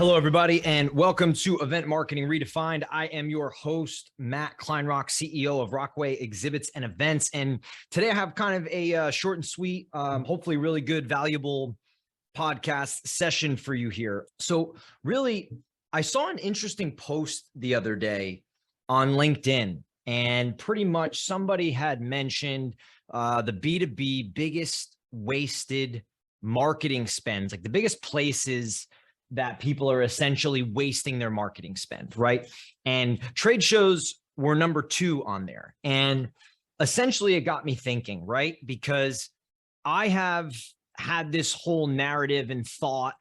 Hello, everybody, and welcome to Event Marketing Redefined. I am your host, Matt Kleinrock, CEO of Rockway Exhibits and Events. And today I have kind of a short and sweet, hopefully really good, valuable podcast session for you here. So really, I saw an interesting post the other day on LinkedIn, and pretty much somebody had mentioned the B2B biggest wasted marketing spends, like the biggest places that people are essentially wasting their marketing spend, right? And trade shows were number 2 on there. And essentially it got me thinking, right? Because I have had this whole narrative and thought,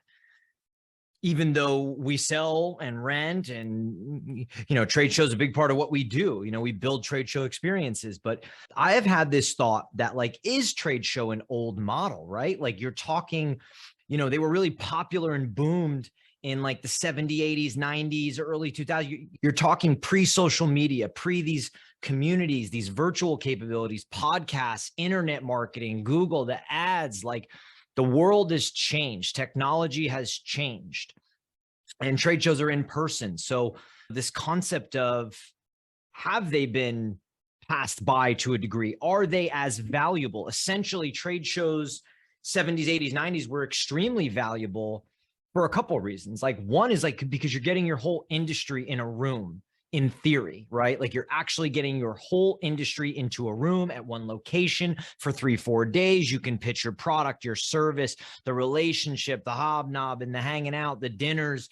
even though we sell and rent and, trade shows are a big part of what we do. We build trade show experiences, but I have had this thought that is trade show an old model, right? Like you're talking, they were really popular and boomed in the 70s, 80s, 90s, early 2000s. You're talking pre-social media, pre these communities, these virtual capabilities, podcasts, internet marketing, Google, the ads, the world has changed. Technology has changed and trade shows are in person. So this concept of, have they been passed by to a degree? Are they as valuable? Essentially, trade shows 70s, 80s, 90s were extremely valuable for a couple of reasons. One is because you're getting your whole industry in a room, in theory, right? You're actually getting your whole industry into a room at one location for 3-4 days. You can pitch your product, your service, the relationship, the hobnob and the hanging out, the dinners.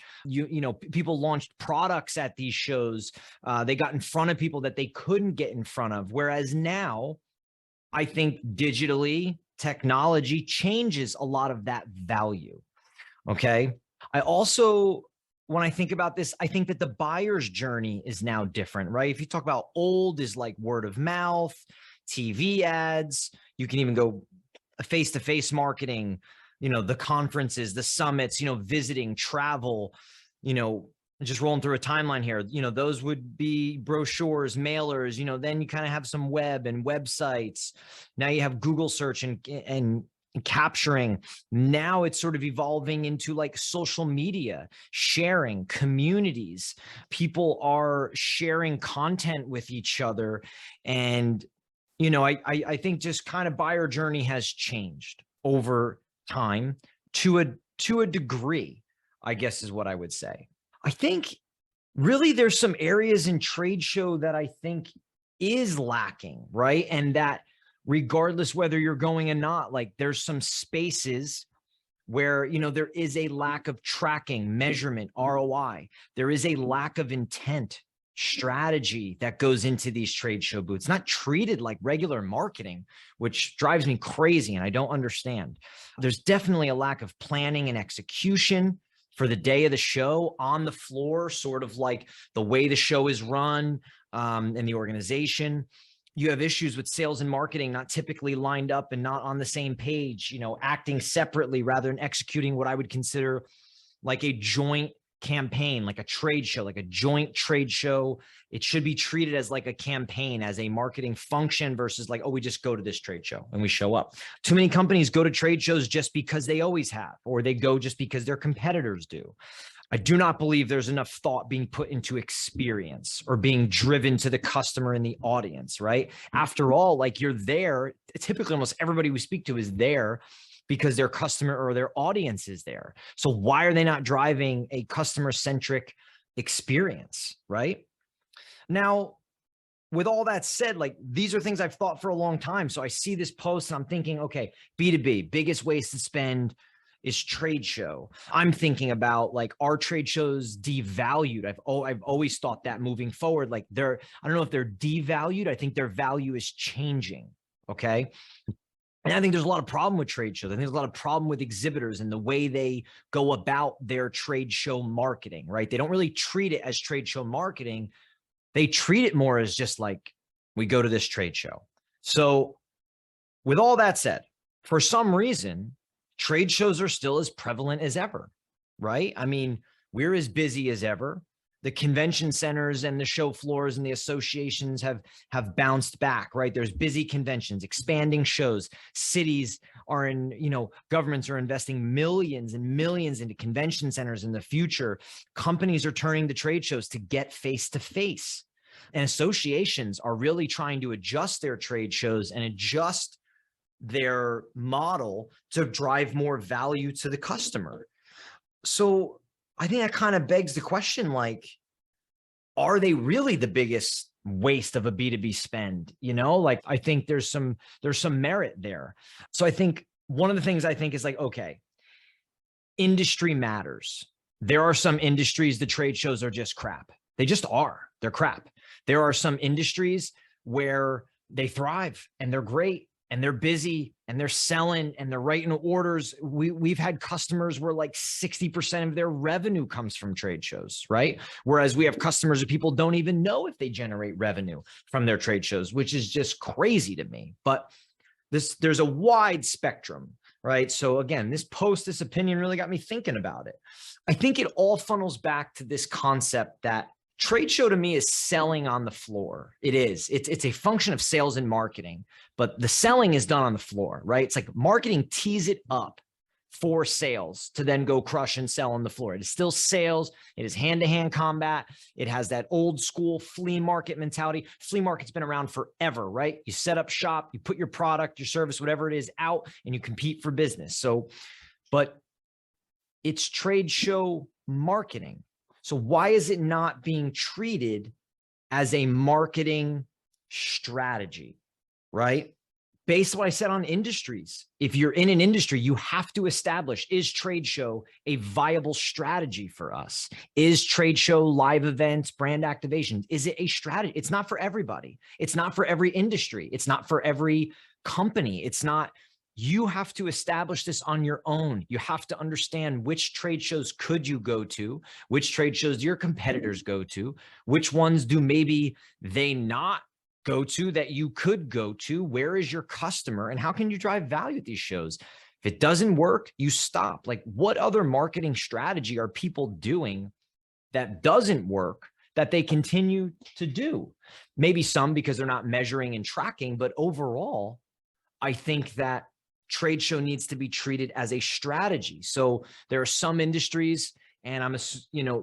People launched products at these shows. They got in front of people that they couldn't get in front of. Whereas now, I think digitally, technology changes a lot of that value. Okay. I also, when I think about this, I think that the buyer's journey is now different, right? If you talk about old is word of mouth, TV ads, you can even go face-to-face marketing, the conferences, the summits, visiting, travel, just rolling through a timeline here, those would be brochures, mailers, then you kind of have some web and websites. Now you have Google search and capturing. Now it's sort of evolving into social media, sharing, communities. People are sharing content with each other. And, I think just kind of buyer journey has changed over time to a degree, I guess is what I would say. I think really there's some areas in trade show that I think is lacking, right? And that regardless whether you're going or not, there's some spaces where, there is a lack of tracking, measurement, ROI. There is a lack of intent, strategy that goes into these trade show booths, not treated like regular marketing, which drives me crazy and I don't understand. There's definitely a lack of planning and execution for the day of the show on the floor, sort of the way the show is run and the organization. You have issues with sales and marketing not typically lined up and not on the same page, acting separately rather than executing what I would consider a joint campaign, a trade show, a joint trade show. It should be treated as a campaign, as a marketing function versus oh, we just go to this trade show and we show up. Too many companies go to trade shows just because they always have, or they go just because their competitors do. I do not believe there's enough thought being put into experience or being driven to the customer and the audience, right? After all, you're there, typically almost everybody we speak to is there because their customer or their audience is there. So why are they not driving a customer-centric experience, right? Now, with all that said, these are things I've thought for a long time. So I see this post and I'm thinking, okay, B2B, biggest wasted spend is trade show. I'm thinking about are trade shows devalued? I've always thought that moving forward, I don't know if they're devalued. I think their value is changing. Okay. And I think there's a lot of problem with trade shows. I think there's a lot of problem with exhibitors and the way they go about their trade show marketing, right? They don't really treat it as trade show marketing. They treat it more as just we go to this trade show. So with all that said, for some reason, trade shows are still as prevalent as ever, right? I mean, we're as busy as ever. the convention centers and the show floors and the associations have bounced back, right? There's busy conventions, expanding shows. Cities are governments are investing millions and millions into convention centers in the future. Companies are turning to trade shows to get face-to-face. And associations are really trying to adjust their trade shows and adjust their model to drive more value to the customer. So I think that kind of begs the question, like, are they really the biggest waste of a B2B spend? Like, I think there's some merit there. So I think one of the things I think is like, okay, industry matters. There are some industries, the trade shows are just crap. They just are. They're crap. There are some industries where they thrive and they're great and they're busy and they're selling and they're writing orders. We've had customers where like 60% of their revenue comes from trade shows, right? Whereas we have customers that people don't even know if they generate revenue from their trade shows, which is just crazy to me. But there's a wide spectrum, right? So again, this opinion really got me thinking about it. I think it all funnels back to this concept that trade show to me is selling on the floor. It is. It's a function of sales and marketing, but the selling is done on the floor, right? It's like marketing tees it up for sales to then go crush and sell on the floor. It is still sales. It is hand-to-hand combat. It has that old school flea market mentality. Flea market's been around forever, right? You set up shop, you put your product, your service, whatever it is out, and you compete for business. So, but it's trade show marketing. So why is it not being treated as a marketing strategy, right? Based on what I said on industries, if you're in an industry, you have to establish, is trade show a viable strategy for us? Is trade show, live events, brand activation, is it a strategy? It's not for everybody. It's not for every industry. It's not for every company. It's not. You have to establish this on your own. You have to understand which trade shows could you go to, which trade shows do your competitors go to, which ones do maybe they not go to that you could go to, where is your customer, and how can you drive value at these shows? If it doesn't work, you stop. Like, what other marketing strategy are people doing that doesn't work that they continue to do? Maybe some because they're not measuring and tracking, but overall, I think that trade show needs to be treated as a strategy. So there are some industries, and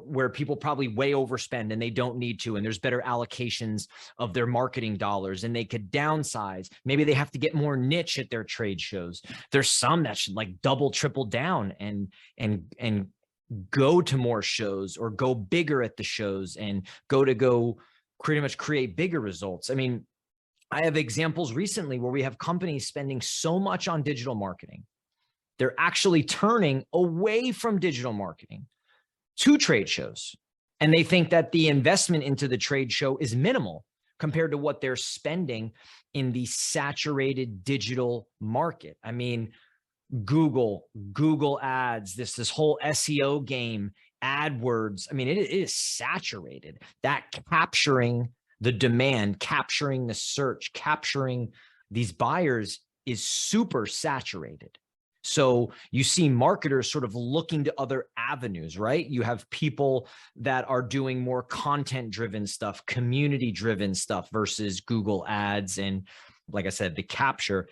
where people probably way overspend and they don't need to, and there's better allocations of their marketing dollars and they could downsize. Maybe they have to get more niche at their trade shows. There's some that should like double, triple down and go to more shows or go bigger at the shows and go pretty much create bigger results. I mean, I have examples recently where we have companies spending so much on digital marketing. They're actually turning away from digital marketing to trade shows. And they think that the investment into the trade show is minimal compared to what they're spending in the saturated digital market. I mean, Google ads, this whole SEO game, AdWords. I mean, it is saturated. That capturing the demand, capturing the search, capturing these buyers is super saturated. So you see marketers sort of looking to other avenues, right? You have people that are doing more content-driven stuff, community-driven stuff versus Google ads. And like I said, the capture.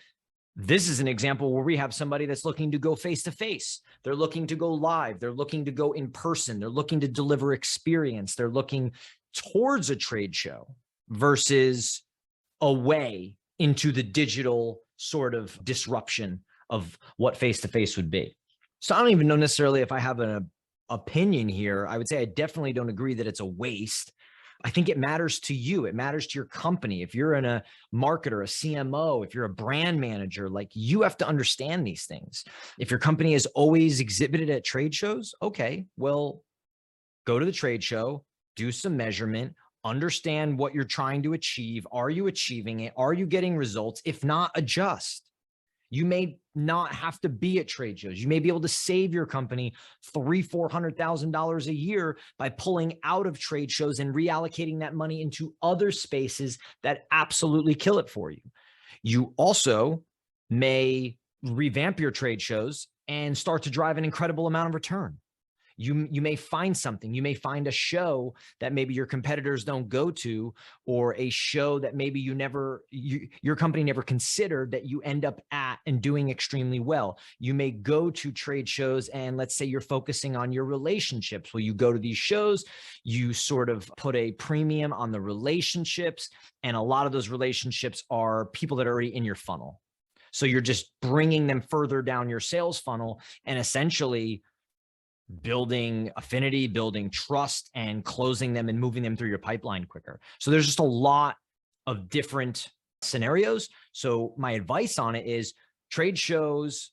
This is an example where we have somebody that's looking to go face-to-face. They're looking to go live. They're looking to go in person. They're looking to deliver experience. They're looking towards a trade show versus away into the digital sort of disruption of what face-to-face would be. So I don't even know necessarily if I have an opinion here. I would say I definitely don't agree that it's a waste. I think it matters to you. It matters to your company. If you're a marketer, a CMO, if you're a brand manager, like, you have to understand these things. If your company has always exhibited at trade shows, okay, well, go to the trade show, do some measurement, understand what you're trying to achieve. Are you achieving it? Are you getting results? If not, adjust. You may not have to be at trade shows. You may be able to save your company $300,000-$400,000 a year by pulling out of trade shows and reallocating that money into other spaces that absolutely kill it for you. You also may revamp your trade shows and start to drive an incredible amount of return. You may find something. You may find a show that maybe your competitors don't go to, or a show that maybe your company never considered that you end up at and doing extremely well. You may go to trade shows, and let's say you're focusing on your relationships. Well, you go to these shows, you sort of put a premium on the relationships, and a lot of those relationships are people that are already in your funnel. So you're just bringing them further down your sales funnel and essentially building affinity, building trust, and closing them and moving them through your pipeline quicker. So there's just a lot of different scenarios. So my advice on it is trade shows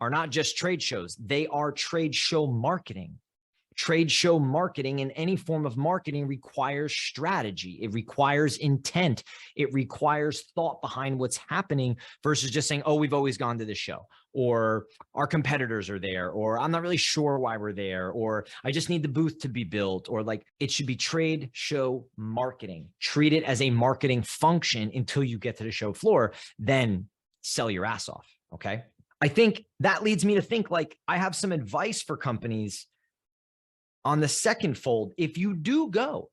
are not just trade shows. They are trade show marketing. Trade show marketing and any form of marketing requires strategy. It requires intent. It requires thought behind what's happening versus just saying, oh, we've always gone to this show, or our competitors are there, or I'm not really sure why we're there, or I just need the booth to be built, or like it should be trade show marketing. Treat it as a marketing function until you get to the show floor, then sell your ass off. Okay. I think that leads me to think like I have some advice for companies on the second fold. If you do go,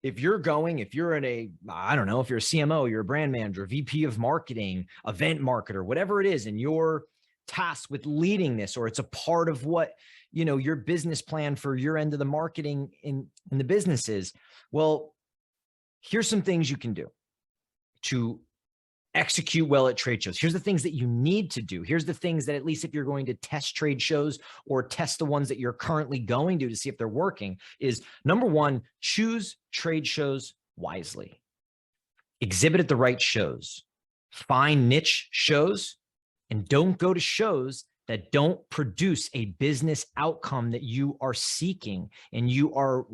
if you're in a, I don't know, if you're a CMO, you're a brand manager, VP of marketing, event marketer, whatever it is, and you're tasked with leading this, or it's a part of what, your business plan for your end of the marketing in the business is, well, here's some things you can do to execute well at trade shows. Here's the things that you need to do. Here's the things that, at least if you're going to test trade shows or test the ones that you're currently going to see if they're working, is number one, choose trade shows wisely. Exhibit at the right shows. Find niche shows, and don't go to shows that don't produce a business outcome that you are seeking and you are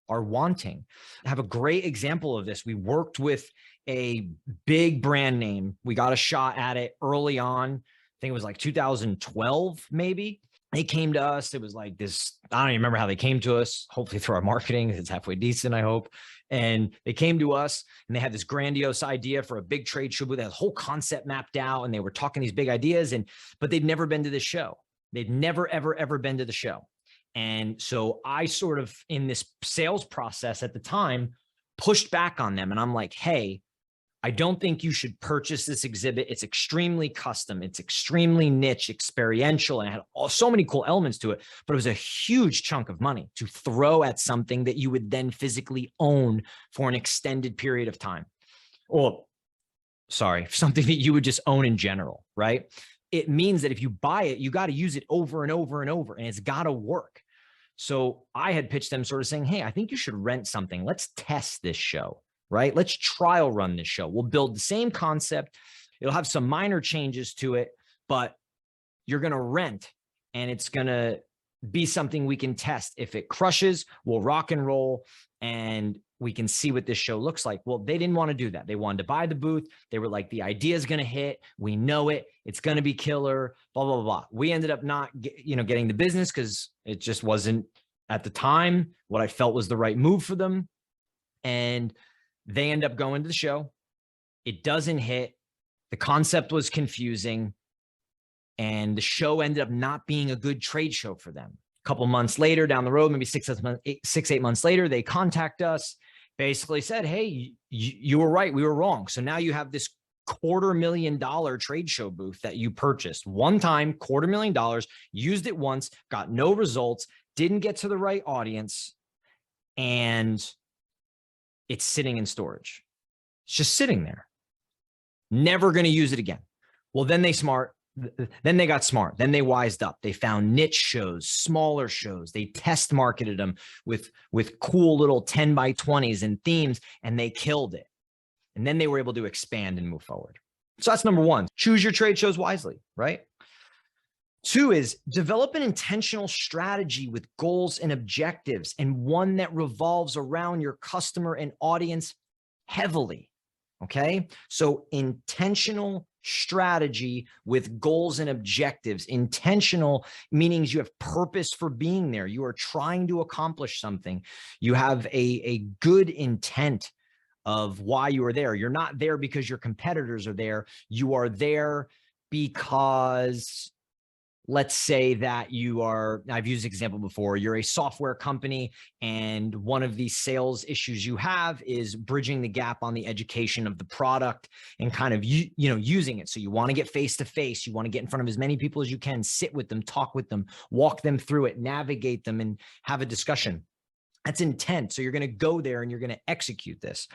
wanting. I have a great example of this. We worked with a big brand name. We got a shot at it early on. I think it was like 2012, maybe. They came to us. It was like this, I don't even remember how they came to us, hopefully through our marketing. It's halfway decent, I hope. And they came to us and they had this grandiose idea for a big trade show. They had a whole concept mapped out and they were talking these big ideas, but they'd never been to this show. They'd never, ever been to the show. And so I sort of, in this sales process at the time, pushed back on them. And I'm like, hey, I don't think you should purchase this exhibit. It's extremely custom. It's extremely niche, experiential, and it had so many cool elements to it, but it was a huge chunk of money to throw at something that you would then physically own for an extended period of time. Or, sorry, something that you would just own in general, right? It means that if you buy it, you got to use it over and over and over, and it's got to work. So I had pitched them sort of saying, hey, I think you should rent something. Let's test this show, right? Let's trial run this show. We'll build the same concept. It'll have some minor changes to it, but you're going to rent, and it's going to be something we can test. If it crushes, we'll rock and roll, and we can see what this show looks like. Well, they didn't want to do that. They wanted to buy the booth. They were like, the idea is going to hit. We know it. It's going to be killer, blah, blah, blah. We ended up not getting the business because it just wasn't at the time what I felt was the right move for them. And they end up going to the show. It doesn't hit. The concept was confusing, and the show ended up not being a good trade show for them. A couple months later, down the road, maybe 8 months later, they contact us, basically said, hey, you were right. We were wrong. So now you have this $250,000 trade show booth that you purchased one time, $250,000, used it once, got no results, didn't get to the right audience, and it's sitting in storage. It's just sitting there. Never going to use it again. Well, then they got smart. Then they wised up. They found niche shows, smaller shows. They test marketed them with cool little 10 by 20s and themes, and they killed it. And then they were able to expand and move forward. So that's number one. Choose your trade shows wisely, right? Two is develop an intentional strategy with goals and objectives, and one that revolves around your customer and audience heavily. Okay. So intentional strategy with goals and objectives. Intentional meaning you have purpose for being there. You are trying to accomplish something. You have a good intent of why you are there. You're not there because your competitors are there. You are there because let's say that you are, I've used this example before, you're a software company and one of the sales issues you have is bridging the gap on the education of the product and kind of, using it. So you want to get face to face, you want to get in front of as many people as you can, sit with them, talk with them, walk them through it, navigate them, and have a discussion. That's intent. So you're going to go there and you're going to execute this.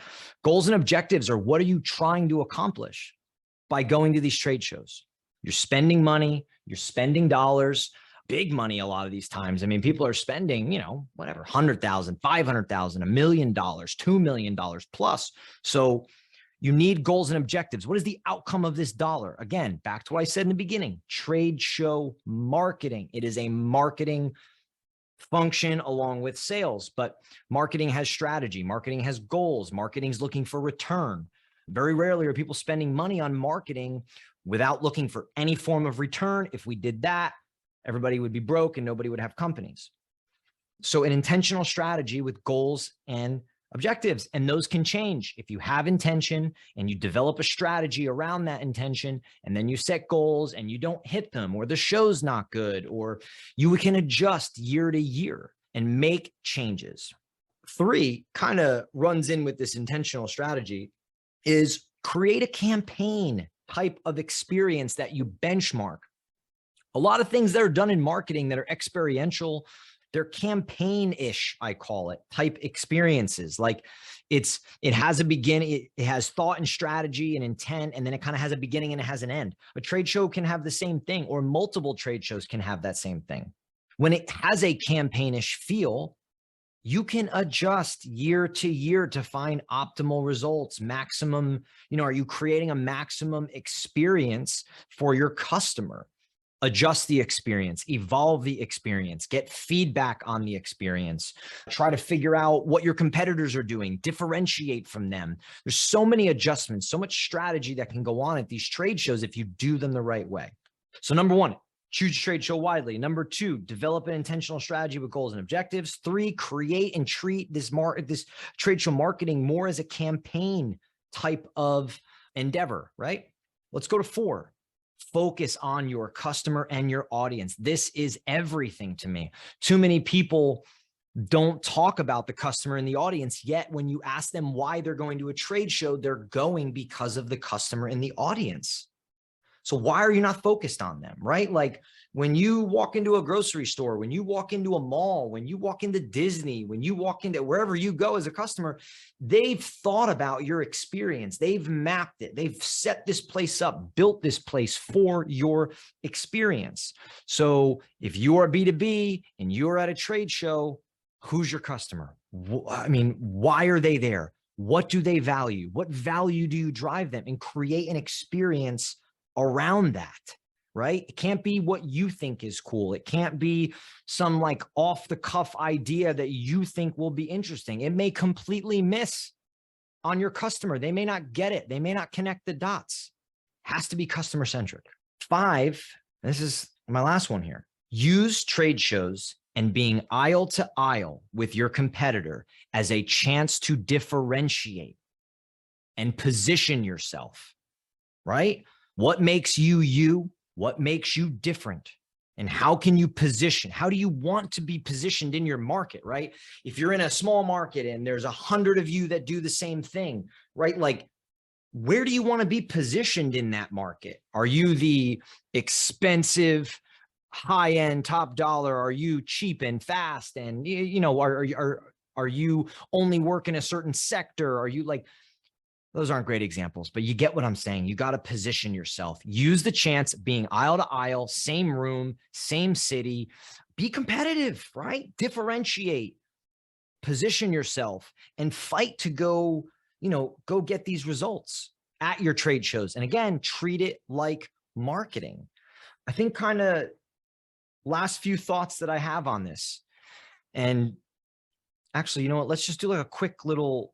Goals and objectives are, what are you trying to accomplish by going to these trade shows? You're spending money, you're spending dollars, big money a lot of these times. I mean, people are spending, whatever, 100,000, 500,000, $1 million, $2 million plus. So you need goals and objectives. What is the outcome of this dollar? Again, back to what I said in the beginning, trade show marketing. It is a marketing function along with sales, but marketing has strategy, marketing has goals, marketing is looking for return. Very rarely are people spending money on marketing without looking for any form of return. If we did that, everybody would be broke and nobody would have companies. So an intentional strategy with goals and objectives, and those can change. If you have intention and you develop a strategy around that intention, and then you set goals and you don't hit them, or the show's not good, or you can adjust year to year and make changes. 3 kind of runs in with this intentional strategy is create a campaign type of experience that you benchmark. A lot of things that are done in marketing that are experiential, they're campaign-ish, I call it, type experiences. Like it has a beginning, it has thought and strategy and intent, and then it kind of has a beginning and it has an end. A trade show can have the same thing, or multiple trade shows can have that same thing. When it has a campaign-ish feel, you can adjust year to year to find optimal results, maximum, are you creating a maximum experience for your customer? Adjust the experience, evolve the experience, get feedback on the experience, try to figure out what your competitors are doing, differentiate from them. There's so many adjustments, so much strategy that can go on at these trade shows if you do them the right way. So number 1, choose trade show widely. Number 2, develop an intentional strategy with goals and objectives. 3, create and treat this trade show marketing more as a campaign type of endeavor, right? Let's go to 4. Focus on your customer and your audience. This is everything to me. Too many people don't talk about the customer and the audience, yet when you ask them why they're going to a trade show, they're going because of the customer and the audience. So why are you not focused on them, right? Like when you walk into a grocery store, when you walk into a mall, when you walk into Disney, when you walk into wherever you go as a customer, they've thought about your experience. They've mapped it. They've set this place up, built this place for your experience. So if you are B2B and you're at a trade show, who's your customer? I mean, why are they there? What do they value? What value do you drive them? And create an experience around that, right? It can't be what you think is cool. It can't be some like off the cuff idea that you think will be interesting. It may completely miss on your customer. They may not get it. They may not connect the dots. Has to be customer centric. 5, this is my last one here. Use trade shows and being aisle to aisle with your competitor as a chance to differentiate and position yourself, right? What makes you you? What makes you different? And how can you position? How do you want to be positioned in your market, right? If you're in a small market and there's 100 of you that do the same thing, right? Like, where do you want to be positioned in that market? Are you the expensive, high-end, top dollar? Are you cheap and fast? And, are you only work in a certain sector? Are you like, those aren't great examples, but you get what I'm saying. You got to position yourself. Use the chance being aisle to aisle, same room, same city. Be competitive, right? Differentiate, position yourself, and fight to go get these results at your trade shows. And again, treat it like marketing. I think kind of last few thoughts that I have on this. And actually, you know what? Let's just do like a quick little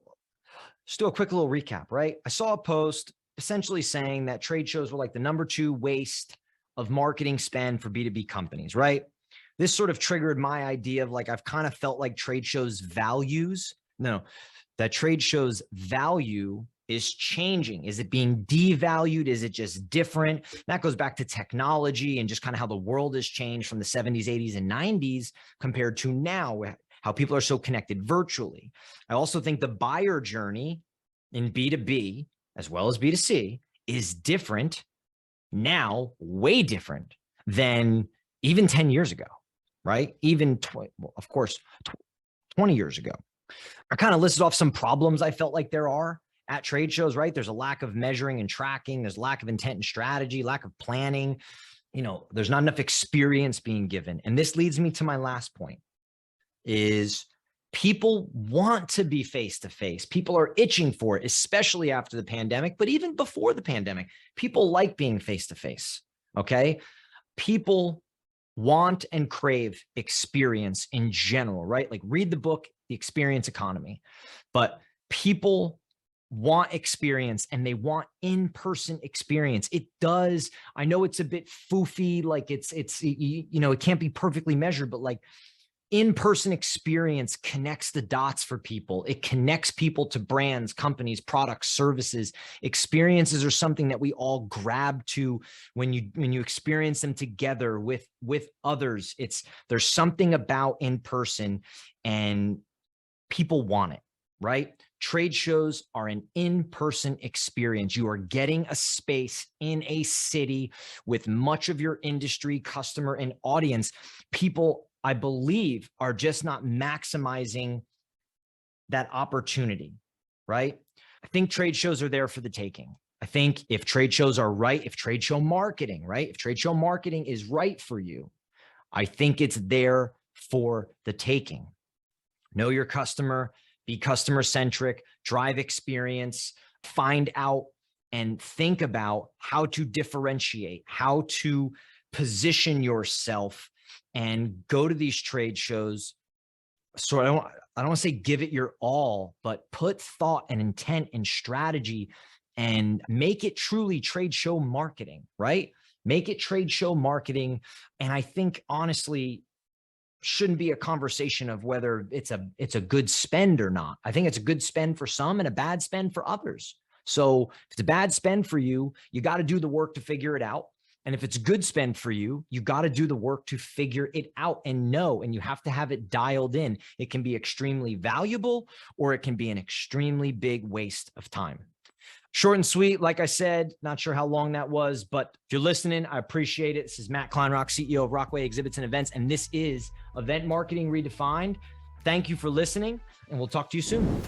recap, right? I saw a post essentially saying that trade shows were like the number 2 waste of marketing spend for B2B companies, right? This sort of triggered my idea of like, I've kind of felt like trade shows value is changing. Is it being devalued? Is it just different? That goes back to technology and just kind of how the world has changed from the 70s, 80s, and 90s compared to now, how people are so connected virtually. I also think the buyer journey in B2B as well as B2C is different now, way different than even 10 years ago, right? Even, of course, 20 years ago. I kind of listed off some problems I felt like there are at trade shows, right? There's a lack of measuring and tracking. There's lack of intent and strategy, lack of planning. There's not enough experience being given. And this leads me to my last point is people want to be face-to-face. People are itching for it, especially after the pandemic, but even before the pandemic, people like being face-to-face, okay? People want and crave experience in general, right? Like read the book, The Experience Economy, but people want experience and they want in-person experience. It does. I know it's a bit foofy, like it can't be perfectly measured, but like in-person experience connects the dots for people. It connects people to brands, companies, products, services. Experiences are something that we all grab to when you experience them together with others. There's something about in-person and people want it, right? Trade shows are an in-person experience. You are getting a space in a city with much of your industry, customer, and audience. People, I believe, are just not maximizing that opportunity, right? I think trade shows are there for the taking. I think if trade shows are right, if trade show marketing, right? If trade show marketing is right for you, I think it's there for the taking. Know your customer, be customer centric, drive experience, find out and think about how to differentiate, how to position yourself, and go to these trade shows. So I don't want to say give it your all, but put thought and intent and strategy and make it truly trade show marketing, right? Make it trade show marketing. And I think honestly, shouldn't be a conversation of whether it's a good spend or not. I think it's a good spend for some and a bad spend for others. So if it's a bad spend for you, you got to do the work to figure it out. And if it's a good spend for you, you got to do the work to figure it out and know, and you have to have it dialed in. It can be extremely valuable or it can be an extremely big waste of time. Short and sweet, like I said, not sure how long that was, but if you're listening, I appreciate it. This is Matt Kleinrock, CEO of Rockway Exhibits and Events, and this is Event Marketing Redefined. Thank you for listening, and we'll talk to you soon.